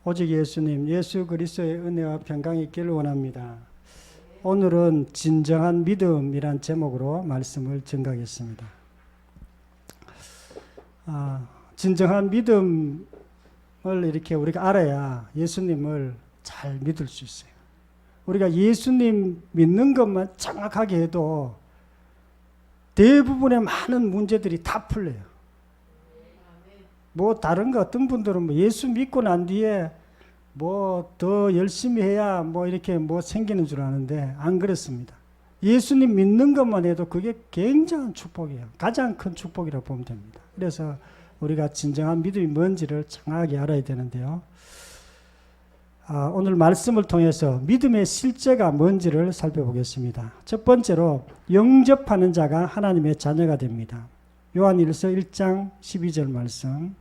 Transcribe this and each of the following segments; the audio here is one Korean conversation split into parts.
오직 예수님, 예수 그리스도의 은혜와 평강이 있기를 원합니다. 오늘은 진정한 믿음이란 제목으로 말씀을 전가하겠습니다. 진정한 믿음을 이렇게 우리가 알아야 예수님을 잘 믿을 수 있어요. 우리가 예수님 믿는 것만 정확하게 해도 대부분의 많은 문제들이 다 풀려요. 뭐 다른 거 어떤 분들은 뭐 예수 믿고 난 뒤에 뭐 더 열심히 해야 뭐 이렇게 뭐 생기는 줄 아는데 안 그렇습니다. 예수님 믿는 것만 해도 그게 굉장한 축복이에요. 가장 큰 축복이라고 보면 됩니다. 그래서 우리가 진정한 믿음이 뭔지를 정확하게 알아야 되는데요. 오늘 말씀을 통해서 믿음의 실제가 뭔지를 살펴보겠습니다. 첫 번째로 영접하는 자가 하나님의 자녀가 됩니다. 요한일서 1장 12절 말씀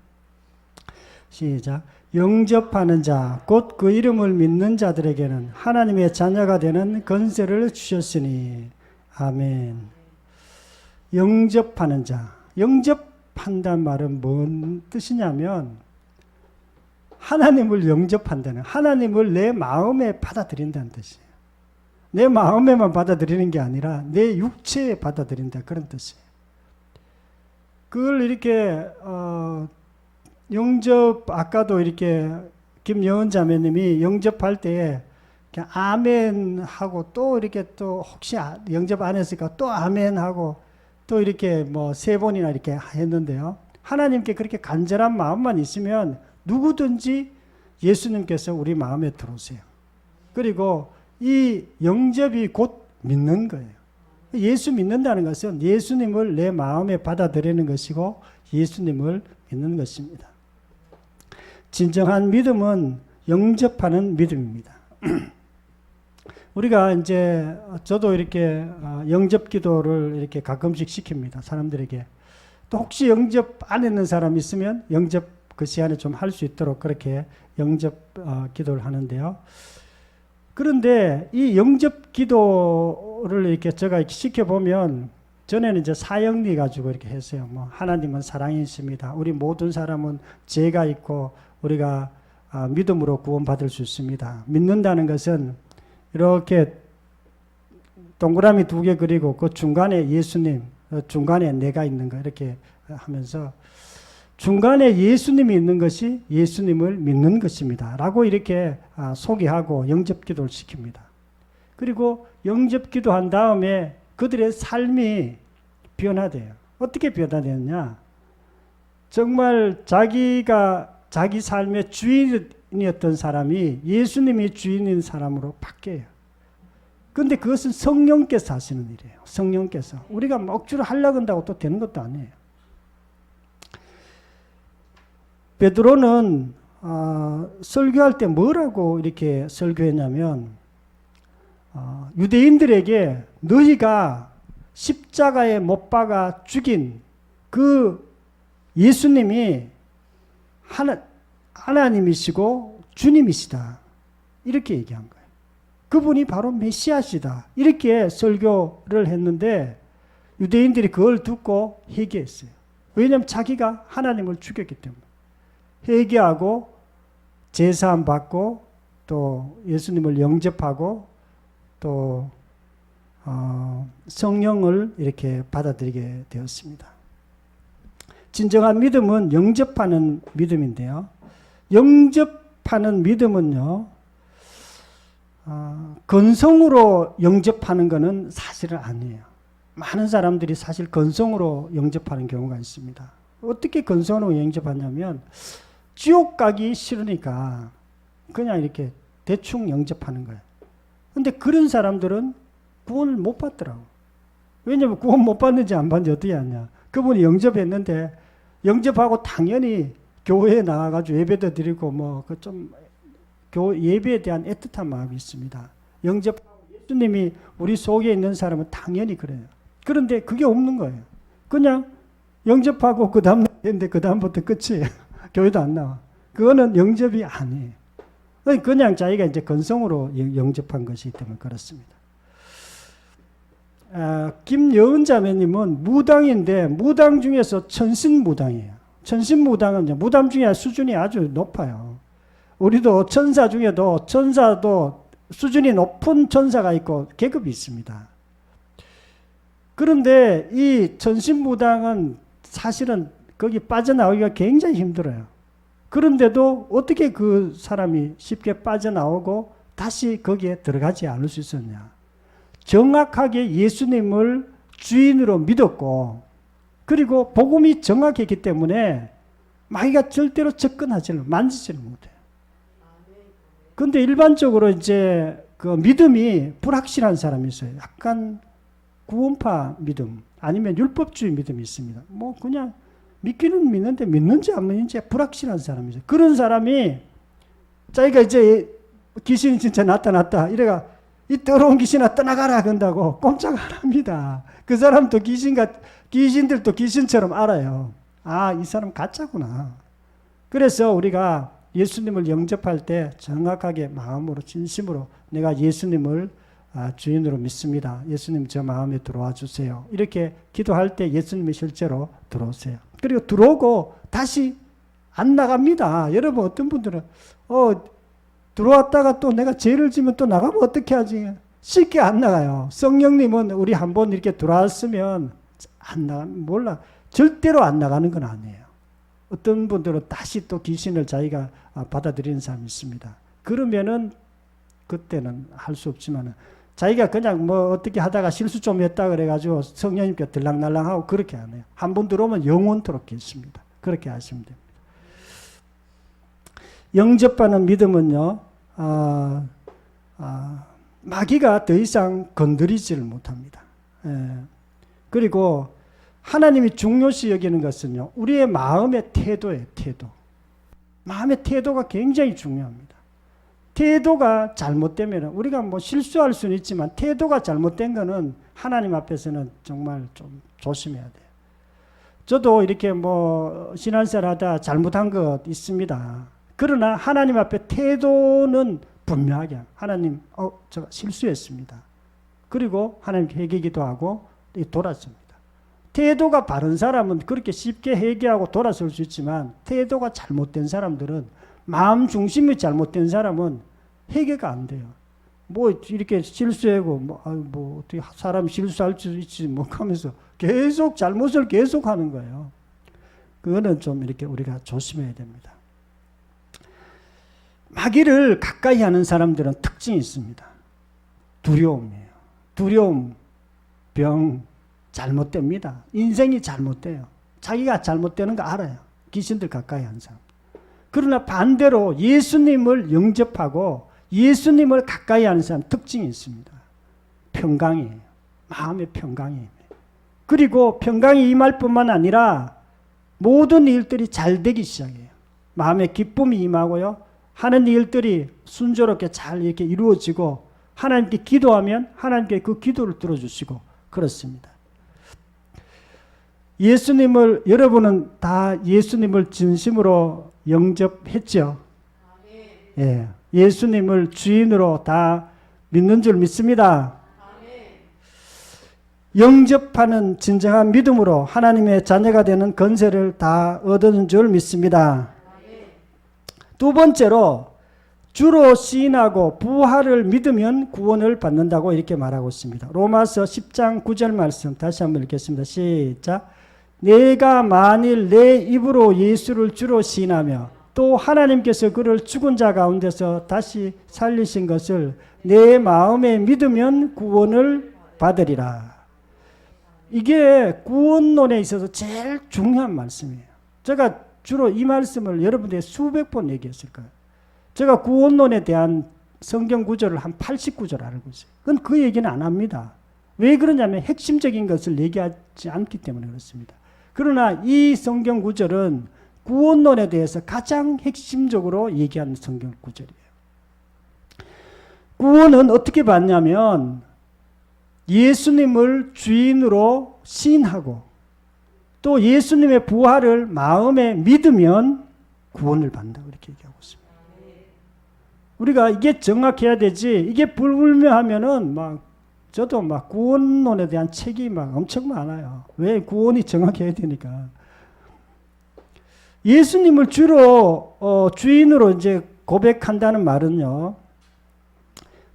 시작. 영접하는 자 곧 그 이름을 믿는 자들에게는 하나님의 자녀가 되는 권세를 주셨으니 아멘. 영접하는 자, 영접한다는 말은 뭔 뜻이냐면 하나님을 영접한다는, 하나님을 내 마음에 받아들인다는 뜻이에요. 내 마음에만 받아들이는 게 아니라 내 육체에 받아들인다, 그런 뜻이에요. 그걸 이렇게 영접, 아까도 이렇게 김여은 자매님이 영접할 때에 아멘 하고 또 이렇게 또 혹시 영접 안 했을까 또 아멘 하고 또 이렇게 뭐 3번이나 이렇게 했는데요. 하나님께 그렇게 간절한 마음만 있으면 누구든지 예수님께서 우리 마음에 들어오세요. 그리고 이 영접이 곧 믿는 거예요. 예수 믿는다는 것은 예수님을 내 마음에 받아들이는 것이고 예수님을 믿는 것입니다. 진정한 믿음은 영접하는 믿음입니다. 우리가 이제 저도 이렇게 영접 기도를 이렇게 가끔씩 시킵니다. 사람들에게. 또 혹시 영접 안 했는 사람 있으면 영접 그 시간에 좀 할 수 있도록 그렇게 영접 기도를 하는데요. 그런데 이 영접 기도를 이렇게 제가 이렇게 시켜보면 전에는 이제 사형리 가지고 이렇게 했어요. 뭐 하나님은 사랑이십니다. 우리 모든 사람은 죄가 있고 우리가 믿음으로 구원받을 수 있습니다. 믿는다는 것은 이렇게 동그라미 2개 그리고 그 중간에 예수님, 중간에 내가 있는 거 이렇게 하면서 중간에 예수님이 있는 것이 예수님을 믿는 것입니다. 라고 이렇게 소개하고 영접기도를 시킵니다. 그리고 영접기도한 다음에 그들의 삶이 변화돼요. 어떻게 변화되느냐? 정말 자기 삶의 주인이었던 사람이 예수님이 주인인 사람으로 바뀌어요. 그런데 그것은 성령께서 하시는 일이에요. 성령께서. 우리가 억지로 하려고 한다고 또 되는 것도 아니에요. 베드로는 설교할 때 뭐라고 이렇게 설교했냐면 유대인들에게 너희가 십자가에 못 박아 죽인 그 예수님이 하나님이시고 주님이시다. 이렇게 얘기한 거예요. 그분이 바로 메시아시다. 이렇게 설교를 했는데 유대인들이 그걸 듣고 회개했어요. 왜냐하면 자기가 하나님을 죽였기 때문에. 회개하고 제사함 받고 또 예수님을 영접하고 또 성령을 이렇게 받아들이게 되었습니다. 진정한 믿음은 영접하는 믿음인데요. 영접하는 믿음은요, 건성으로 영접하는 것은 사실은 아니에요. 많은 사람들이 사실 건성으로 영접하는 경우가 있습니다. 어떻게 건성으로 영접하냐면 지옥 가기 싫으니까 그냥 이렇게 대충 영접하는 거예요. 근데 그런 사람들은 구원을 못 받더라고. 왜냐면 구원 못 받는지 안 받는지 어떻게 하냐. 그분이 영접했는데 영접하고 당연히 교회에 나와가지고 예배도 드리고 뭐 그 좀 예배에 대한 애틋한 마음이 있습니다. 영접하고 예수님이 우리 속에 있는 사람은 당연히 그래요. 그런데 그게 없는 거예요. 그냥 영접하고 그 다음 했는데 그 다음부터 끝이에요. 교회도 안 나와. 그거는 영접이 아니에요. 그냥 자기가 이제 건성으로 영접한 것이기 때문에 그렇습니다. 김여은 자매님은 무당인데 무당 중에서 천신무당이에요. 천신무당은 무당 중에 수준이 아주 높아요. 우리도 천사 중에도 천사도 수준이 높은 천사가 있고 계급이 있습니다. 그런데 이 천신무당은 사실은 거기 빠져나오기가 굉장히 힘들어요. 그런데도 어떻게 그 사람이 쉽게 빠져나오고 다시 거기에 들어가지 않을 수 있었냐. 정확하게 예수님을 주인으로 믿었고, 그리고 복음이 정확했기 때문에 마귀가 절대로 접근하지를, 만지지를 못해요. 근데 일반적으로 이제 그 믿음이 불확실한 사람이 있어요. 약간 구원파 믿음, 아니면 율법주의 믿음이 있습니다. 뭐 그냥 믿기는 믿는데 믿는지 안 믿는지 불확실한 사람이죠. 그런 사람이 자기가 이제 귀신이 진짜 나타났다 이래가 이 더러운 귀신아 떠나가라 그런다고 꼼짝 안 합니다. 그 사람도 귀신들도 귀신처럼 알아요. 아, 이 사람 가짜구나. 그래서 우리가 예수님을 영접할 때 정확하게 마음으로 진심으로 내가 예수님을 주인으로 믿습니다. 예수님 저 마음에 들어와 주세요. 이렇게 기도할 때 예수님이 실제로 들어오세요. 그리고 들어오고 다시 안 나갑니다. 여러분 어떤 분들은 들어왔다가 또 내가 죄를 지면 또 나가면 어떻게 하지? 쉽게 안 나가요. 성령님은 우리 한번 이렇게 들어왔으면 안 나가, 몰라. 절대로 안 나가는 건 아니에요. 어떤 분들은 다시 또 귀신을 자기가 받아들이는 사람이 있습니다. 그러면은 그때는 할 수 없지만 자기가 그냥 뭐 어떻게 하다가 실수 좀 했다 그래가지고 성령님께 들락날락하고 그렇게 안 해요. 한 번 들어오면 영원토록 있습니다. 그렇게 하시면 됩니다. 영접하는 믿음은요, 마귀가 더 이상 건드리지를 못합니다. 그리고 하나님이 중요시 여기는 것은요, 우리의 마음의 태도예요, 태도. 마음의 태도가 굉장히 중요합니다. 태도가 잘못되면 우리가 뭐 실수할 수는 있지만 태도가 잘못된 거는 하나님 앞에서는 정말 좀 조심해야 돼요. 저도 이렇게 뭐 신앙생활 하다 잘못한 것 있습니다. 그러나 하나님 앞에 태도는 분명하게 하나님 제가 실수했습니다. 그리고 하나님께 회개기도 하고 돌아섭니다. 태도가 바른 사람은 그렇게 쉽게 회개하고 돌아설 수 있지만 태도가 잘못된 사람들은, 마음 중심이 잘못된 사람은 회개가 안 돼요. 뭐 이렇게 실수하고 뭐 어떻게 사람 실수할 수 있지 뭐 하면서 계속 잘못을 계속하는 거예요. 그거는 좀 이렇게 우리가 조심해야 됩니다. 마귀를 가까이 하는 사람들은 특징이 있습니다. 두려움이에요. 두려움, 병, 잘못됩니다. 인생이 잘못돼요. 자기가 잘못되는 거 알아요. 귀신들 가까이 하는 사람. 그러나 반대로 예수님을 영접하고 예수님을 가까이 하는 사람 특징이 있습니다. 평강이에요. 마음의 평강이에요. 그리고 평강이 임할 뿐만 아니라 모든 일들이 잘 되기 시작해요. 마음의 기쁨이 임하고요. 하는 일들이 순조롭게 잘 이렇게 이루어지고 하나님께 기도하면 하나님께 그 기도를 들어주시고 그렇습니다. 여러분은 다 예수님을 진심으로 영접했죠? 예, 예수님을 주인으로 다 믿는 줄 믿습니다. 영접하는 진정한 믿음으로 하나님의 자녀가 되는 권세를 다 얻은 줄 믿습니다. 두 번째로 주로 시인하고 부활을 믿으면 구원을 받는다고 이렇게 말하고 있습니다. 로마서 10장 9절 말씀 다시 한번 읽겠습니다. 시작. 내가 만일 내 입으로 예수를 주로 시인하며 또 하나님께서 그를 죽은 자 가운데서 다시 살리신 것을 내 마음에 믿으면 구원을 받으리라. 이게 구원론에 있어서 제일 중요한 말씀이에요. 제가 주로 이 말씀을 여러분들에게 수백 번 얘기했을 거예요. 제가 구원론에 대한 성경 구절을 한 89절 알고 있어요. 그건 그 얘기는 안 합니다. 왜 그러냐면 핵심적인 것을 얘기하지 않기 때문에 그렇습니다. 그러나 이 성경 구절은 구원론에 대해서 가장 핵심적으로 얘기하는 성경 구절이에요. 구원은 어떻게 받냐면 예수님을 주인으로 시인하고 또 예수님의 부활을 마음에 믿으면 구원을 받는다고 이렇게 얘기하고 있습니다. 우리가 이게 정확해야 되지, 이게 불분명하면은 저도 구원론에 대한 책이 엄청 많아요. 왜? 구원이 정확해야 되니까. 예수님을 주인으로 이제 고백한다는 말은요,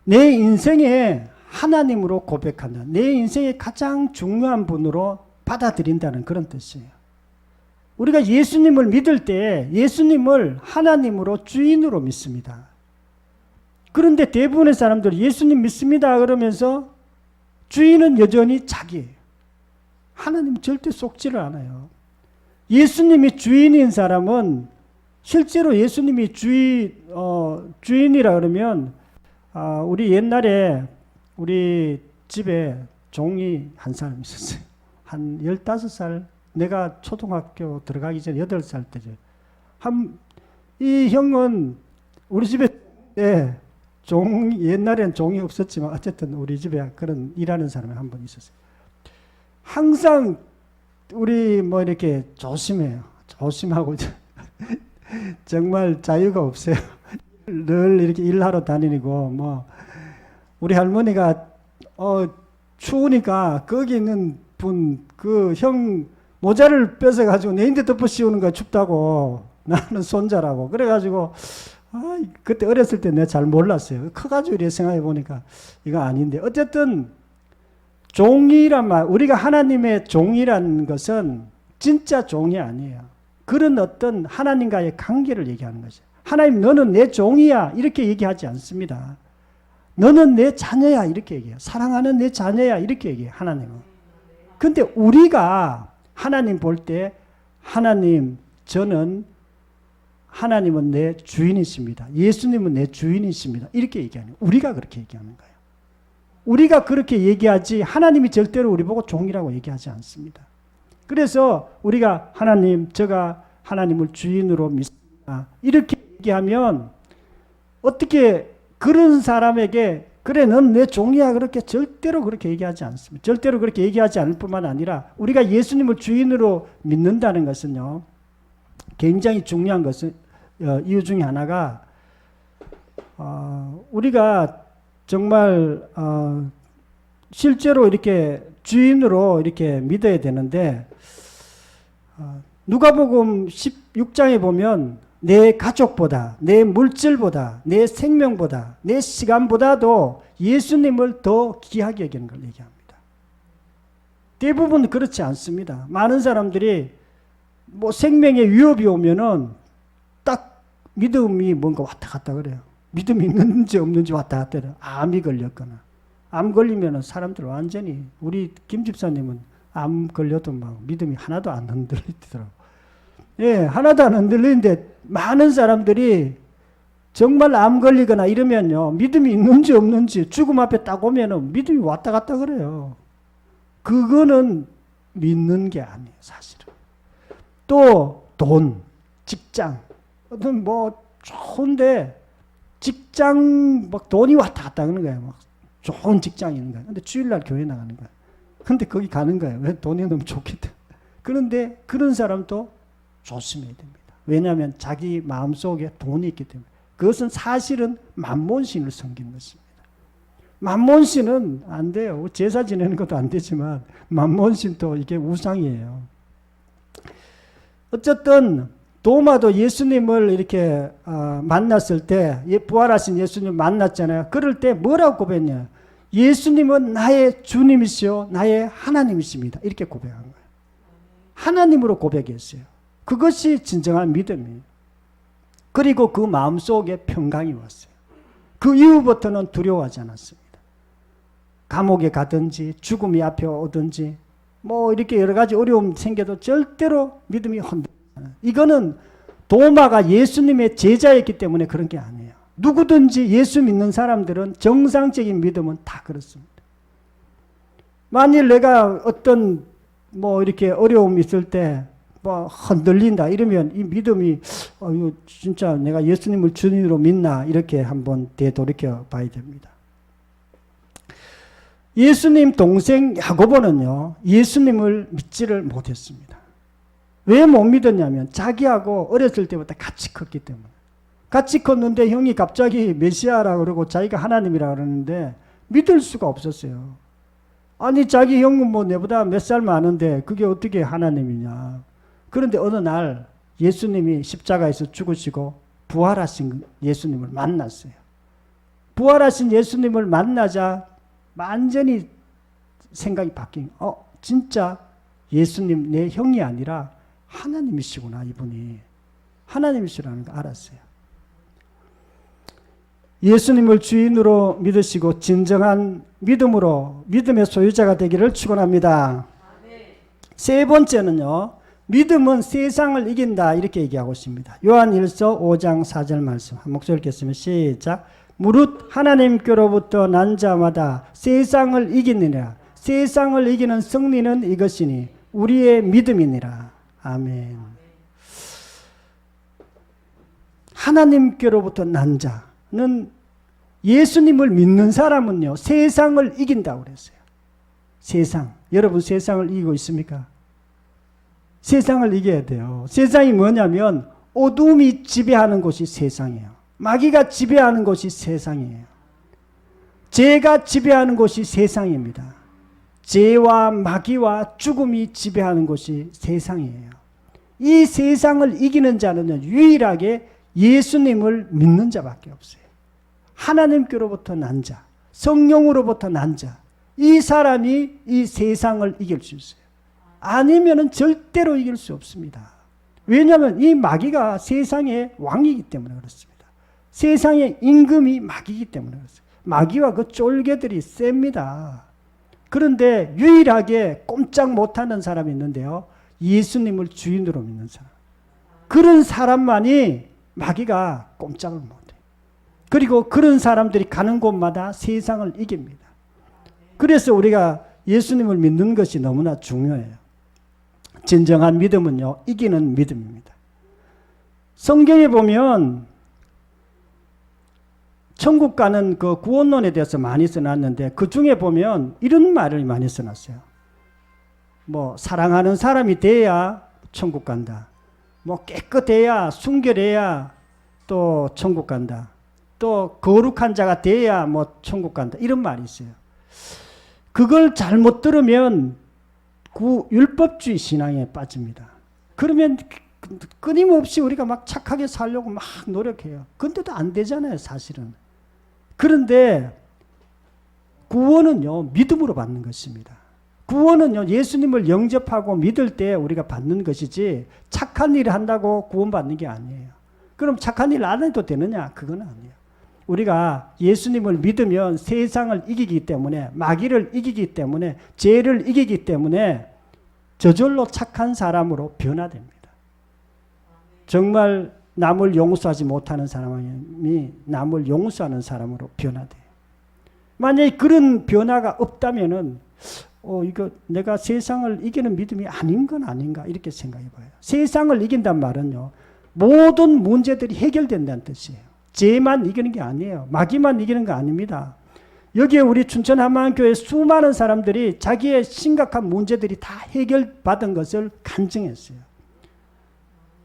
내 인생에 하나님으로 고백한다. 내 인생의 가장 중요한 분으로 받아들인다는 그런 뜻이에요. 우리가 예수님을 믿을 때 예수님을 하나님으로 주인으로 믿습니다. 그런데 대부분의 사람들 예수님 믿습니다 그러면서 주인은 여전히 자기예요. 하나님 절대 속지를 않아요. 예수님이 주인인 사람은 실제로 예수님이 주인이라 그러면 우리 옛날에 우리 집에 종이 한 사람 있었어요. 한 15살, 내가 초등학교 들어가기 전에 8살 때죠. 이 형은 우리 집에 옛날엔 종이 없었지만 어쨌든 우리 집에 그런 일하는 사람이 한 분 있었어요. 항상 우리 뭐 이렇게 조심해요. 조심하고 정말 자유가 없어요. 늘 이렇게 일하러 다니고 뭐 우리 할머니가 추우니까 거기 있는 분 그 형 모자를 뺏어 가지고 내인데 덮어 씌우는 거 춥다고 나는 손자라고 그래가지고 그때 어렸을 때 내가 잘 몰랐어요. 커가지고 이렇게 생각해 보니까 이거 아닌데 어쨌든 종이란 말, 우리가 하나님의 종이라는 것은 진짜 종이 아니에요. 그런 어떤 하나님과의 관계를 얘기하는 거죠. 하나님 너는 내 종이야 이렇게 얘기하지 않습니다. 너는 내 자녀야 이렇게 얘기해요. 사랑하는 내 자녀야 이렇게 얘기해요. 하나님은. 근데 우리가 하나님 볼 때 하나님 하나님은 내 주인이십니다. 예수님은 내 주인이십니다. 이렇게 얘기하는 거예요. 우리가 그렇게 얘기하는 거예요. 우리가 그렇게 얘기하지 하나님이 절대로 우리 보고 종이라고 얘기하지 않습니다. 그래서 우리가 제가 하나님을 주인으로 믿습니다. 이렇게 얘기하면 어떻게 그런 사람에게 그래 넌 내 종이야 그렇게 절대로 그렇게 얘기하지 않습니다. 절대로 그렇게 얘기하지 않을 뿐만 아니라 우리가 예수님을 주인으로 믿는다는 것은요. 굉장히 중요한 것은 이유 중에 하나가 우리가 정말 실제로 이렇게 주인으로 이렇게 믿어야 되는데 누가복음 16장에 보면 내 가족보다 내 물질보다 내 생명보다 내 시간보다도 예수님을 더 귀하게 여기는 걸 얘기합니다. 대부분 그렇지 않습니다. 많은 사람들이 뭐 생명에 위협이 오면은 딱 믿음이 뭔가 왔다 갔다 그래요. 믿음이 있는지 없는지 왔다 갔다 그래요. 암이 걸렸거나 암 걸리면은 사람들 완전히 우리 김 집사님은 암 걸려도 막 믿음이 하나도 안 흔들리더라고요. 예, 하나도 안 흔들리는데 많은 사람들이 정말 암 걸리거나 이러면요. 믿음이 있는지 없는지 죽음 앞에 딱 오면은 믿음이 왔다 갔다 그래요. 그거는 믿는 게 아니에요, 사실은. 또 돈, 직장, 어떤 뭐 좋은데 직장 막 돈이 왔다 갔다 하는 거예요. 막 좋은 직장이 있는 거예요. 근데 주일날 교회 나가는 거예요. 근데 거기 가는 거예요. 왜? 돈이 너무 좋겠다. 그런데 그런 사람도 조심해야 됩니다. 왜냐하면 자기 마음속에 돈이 있기 때문에. 그것은 사실은 만몬신을 섬기는 것입니다. 만몬신은 안 돼요. 제사 지내는 것도 안 되지만 만몬신도 이게 우상이에요. 어쨌든 도마도 예수님을 이렇게 만났을 때 부활하신 예수님 만났잖아요. 그럴 때 뭐라고 고백했냐. 예수님은 나의 주님이시요 나의 하나님이십니다. 이렇게 고백한 거예요. 하나님으로 고백했어요. 그것이 진정한 믿음이에요. 그리고 그 마음속에 평강이 왔어요. 그 이후부터는 두려워하지 않았습니다. 감옥에 가든지 죽음이 앞에 오든지 뭐 이렇게 여러 가지 어려움 생겨도 절대로 믿음이 흔들리지 않아요. 이거는 도마가 예수님의 제자였기 때문에 그런 게 아니에요. 누구든지 예수 믿는 사람들은 정상적인 믿음은 다 그렇습니다. 만일 내가 어떤 뭐 이렇게 어려움이 있을 때 뭐 흔들린다 이러면 이 믿음이 이거 진짜 내가 예수님을 주님으로 믿나 이렇게 한번 되돌이켜 봐야 됩니다. 예수님 동생 야고보는요 예수님을 믿지를 못했습니다. 왜 못 믿었냐면 자기하고 어렸을 때부터 같이 컸기 때문에. 같이 컸는데 형이 갑자기 메시아라고 그러고 자기가 하나님이라고 그러는데 믿을 수가 없었어요. 아니 자기 형은 뭐 내보다 몇 살 많은데 그게 어떻게 하나님이냐. 그런데 어느 날 예수님이 십자가에서 죽으시고 부활하신 예수님을 만났어요. 부활하신 예수님을 만나자 완전히 생각이 바뀐, 진짜 예수님 내 형이 아니라 하나님이시구나, 이분이. 하나님이시라는 거 알았어요. 예수님을 주인으로 믿으시고 진정한 믿음으로 믿음의 소유자가 되기를 축원합니다. 세 번째는요, 믿음은 세상을 이긴다, 이렇게 얘기하고 있습니다. 요한일서 5장 4절 말씀 한 목소리 읽겠습니다. 시작. 무릇 하나님께로부터 난 자마다 세상을 이기느니라. 세상을 이기는 승리는 이것이니 우리의 믿음이니라. 아멘. 하나님께로부터 난 자는, 예수님을 믿는 사람은요, 세상을 이긴다고 그랬어요. 세상. 여러분 세상을 이기고 있습니까? 세상을 이겨야 돼요. 세상이 뭐냐면 어둠이 지배하는 곳이 세상이에요. 마귀가 지배하는 곳이 세상이에요. 죄가 지배하는 곳이 세상입니다. 죄와 마귀와 죽음이 지배하는 곳이 세상이에요. 이 세상을 이기는 자는 유일하게 예수님을 믿는 자밖에 없어요. 하나님께로부터 난 자, 성령으로부터 난 자, 이 사람이 이 세상을 이길 수 있어요. 아니면은 절대로 이길 수 없습니다. 왜냐하면 이 마귀가 세상의 왕이기 때문에 그렇습니다. 세상의 임금이 마귀이기 때문에 그렇습니다. 마귀와 그 쫄개들이 셉니다. 그런데 유일하게 꼼짝 못하는 사람이 있는데요, 예수님을 주인으로 믿는 사람. 그런 사람만이 마귀가 꼼짝을 못해요. 그리고 그런 사람들이 가는 곳마다 세상을 이깁니다. 그래서 우리가 예수님을 믿는 것이 너무나 중요해요. 진정한 믿음은요, 이기는 믿음입니다. 성경에 보면 천국 가는 그 구원론에 대해서 많이 써놨는데, 그 중에 보면 이런 말을 많이 써놨어요. 뭐 사랑하는 사람이 돼야 천국 간다. 뭐 깨끗해야, 순결해야 또 천국 간다. 또 거룩한 자가 돼야 뭐 천국 간다. 이런 말이 있어요. 그걸 잘못 들으면 율법주의 신앙에 빠집니다. 그러면 끊임없이 우리가 막 착하게 살려고 막 노력해요. 근데도 안 되잖아요, 사실은. 그런데 구원은요, 믿음으로 받는 것입니다. 구원은요, 예수님을 영접하고 믿을 때 우리가 받는 것이지 착한 일을 한다고 구원받는 게 아니에요. 그럼 착한 일 안 해도 되느냐? 그건 아니에요. 우리가 예수님을 믿으면 세상을 이기기 때문에, 마귀를 이기기 때문에, 죄를 이기기 때문에 저절로 착한 사람으로 변화됩니다. 정말 남을 용서하지 못하는 사람이 남을 용서하는 사람으로 변화돼요. 만약에 그런 변화가 없다면은 이거 내가 세상을 이기는 믿음이 아닌 건 아닌가, 이렇게 생각해 봐요. 세상을 이긴단 말은요, 모든 문제들이 해결된다는 뜻이에요. 죄만 이기는 게 아니에요. 마귀만 이기는 거 아닙니다. 여기에 우리 춘천 한마음교회 수많은 사람들이 자기의 심각한 문제들이 다 해결받은 것을 간증했어요.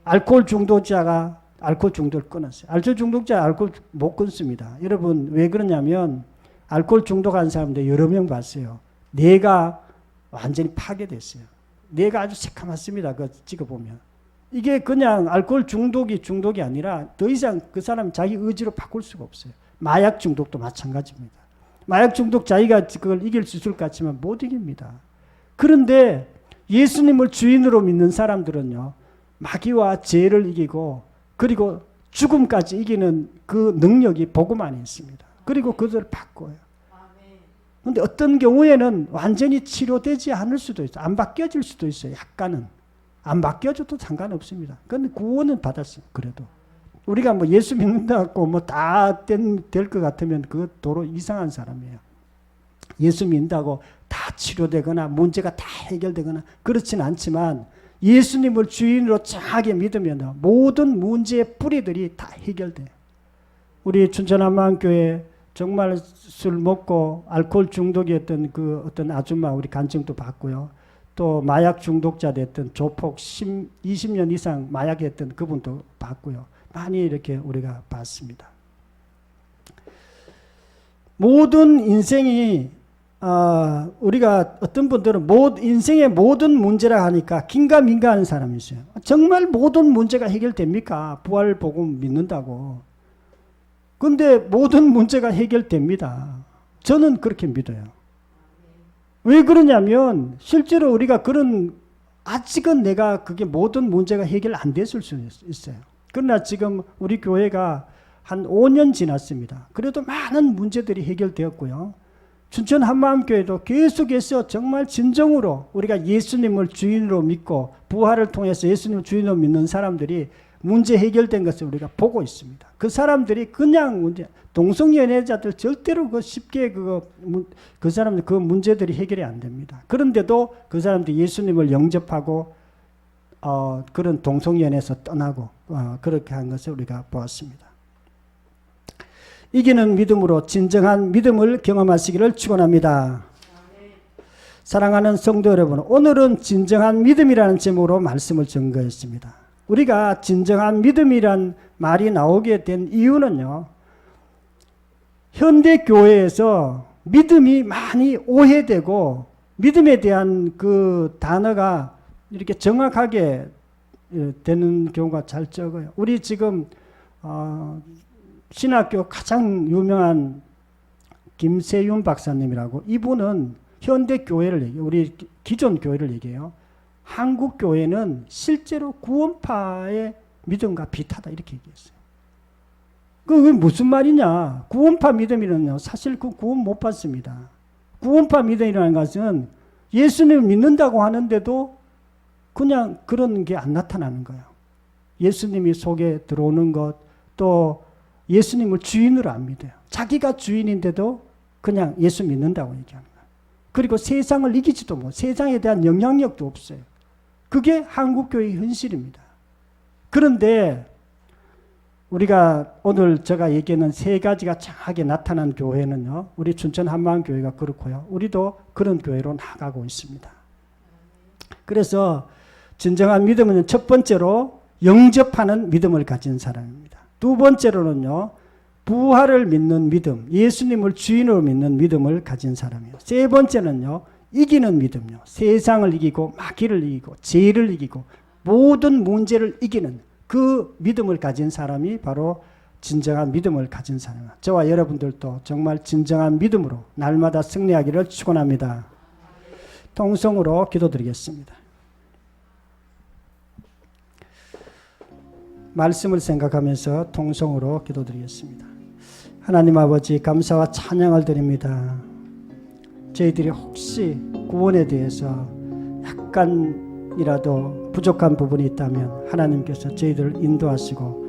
알코올 중독자가 알코올 중독을 끊었어요. 알코올 중독자 알코올 못 끊습니다. 여러분 왜 그러냐면, 알코올 중독한 사람들 여러 명 봤어요. 뇌가 완전히 파괴됐어요. 뇌가 아주 새카맣습니다. 그거 찍어보면. 이게 그냥 알코올 중독이 아니라 더 이상 그 사람 자기 의지로 바꿀 수가 없어요. 마약 중독도 마찬가지입니다. 마약 중독 자기가 그걸 이길 수 있을 것 같지만 못 이깁니다. 그런데 예수님을 주인으로 믿는 사람들은요, 마귀와 죄를 이기고 그리고 죽음까지 이기는 그 능력이 복음 안에 있습니다. 그리고 그들을 바꿔요. 그런데 어떤 경우에는 완전히 치료되지 않을 수도 있어요. 안 바뀌어질 수도 있어요. 약간은. 안 바뀌어져도 상관없습니다. 그런데 구원은 받았어요. 그래도. 우리가 뭐 예수 믿는다고 뭐 다 될 것 같으면 그거 도로 이상한 사람이에요. 예수 믿는다고 다 치료되거나 문제가 다 해결되거나 그렇지는 않지만, 예수님을 주인으로 정확하게 믿으면 모든 문제의 뿌리들이 다 해결돼요. 우리 춘천한마음교회 정말 술 먹고 알코올 중독이었던 그 어떤 아줌마 우리 간증도 받고요. 또 마약 중독자 됐던 조폭 20년 이상 마약했던 그분도 봤고요. 많이 이렇게 우리가 봤습니다. 모든 인생이 우리가 어떤 분들은 인생의 모든 문제라 하니까 긴가민가하는 사람이 있어요. 정말 모든 문제가 해결됩니까? 부활 복음 믿는다고. 근데 모든 문제가 해결됩니다. 저는 그렇게 믿어요. 왜 그러냐면 실제로 우리가 아직은 내가 그게 모든 문제가 해결 안 됐을 수 있어요. 그러나 지금 우리 교회가 한 5년 지났습니다. 그래도 많은 문제들이 해결되었고요. 춘천 한마음교회도 계속해서 정말 진정으로 우리가 예수님을 주인으로 믿고 부활을 통해서 예수님을 주인으로 믿는 사람들이 문제 해결된 것을 우리가 보고 있습니다. 그 사람들이 그냥 동성연애자들 절대로 쉽게 그 사람들 그 문제들이 해결이 안 됩니다. 그런데도 그 사람들이 예수님을 영접하고 그런 동성연애에서 떠나고 그렇게 한 것을 우리가 보았습니다. 이기는 믿음으로 진정한 믿음을 경험하시기를 축원합니다. 사랑하는 성도 여러분, 오늘은 진정한 믿음이라는 제목으로 말씀을 증거했습니다. 우리가 진정한 믿음이란 말이 나오게 된 이유는요, 현대 교회에서 믿음이 많이 오해되고 믿음에 대한 그 단어가 이렇게 정확하게 되는 경우가 잘 적어요. 우리 지금 신학교 가장 유명한 김세윤 박사님이라고, 이분은 현대 교회를 얘기해요. 우리 기존 교회를 얘기해요. 한국 교회는 실제로 구원파의 믿음과 비슷하다 이렇게 얘기했어요. 그게 무슨 말이냐? 구원파 믿음이는요, 사실 그 구원 못 받습니다. 구원파 믿음이라는 것은 예수님을 믿는다고 하는데도 그냥 그런 게 안 나타나는 거예요. 예수님이 속에 들어오는 것, 또 예수님을 주인으로 안 믿어요. 자기가 주인인데도 그냥 예수 믿는다고 얘기하는 거예요. 그리고 세상을 이기지도 못, 세상에 대한 영향력도 없어요. 그게 한국교회의 현실입니다. 그런데 우리가 오늘 제가 얘기하는 세 가지가 정확하게 나타난 교회는요, 우리 춘천 한마음교회가 그렇고요, 우리도 그런 교회로 나가고 있습니다. 그래서 진정한 믿음은 첫 번째로 영접하는 믿음을 가진 사람입니다. 두 번째로는요, 부활을 믿는 믿음, 예수님을 주인으로 믿는 믿음을 가진 사람이에요. 세 번째는요, 이기는 믿음요. 세상을 이기고 마귀를 이기고 죄를 이기고 모든 문제를 이기는 그 믿음을 가진 사람이 바로 진정한 믿음을 가진 사람입니다. 저와 여러분들도 정말 진정한 믿음으로 날마다 승리하기를 축원합니다. 통성으로 기도드리겠습니다. 말씀을 생각하면서 통성으로 기도드리겠습니다. 하나님 아버지, 감사와 찬양을 드립니다. 저희들이 혹시 구원에 대해서 약간이라도 부족한 부분이 있다면 하나님께서 저희들을 인도하시고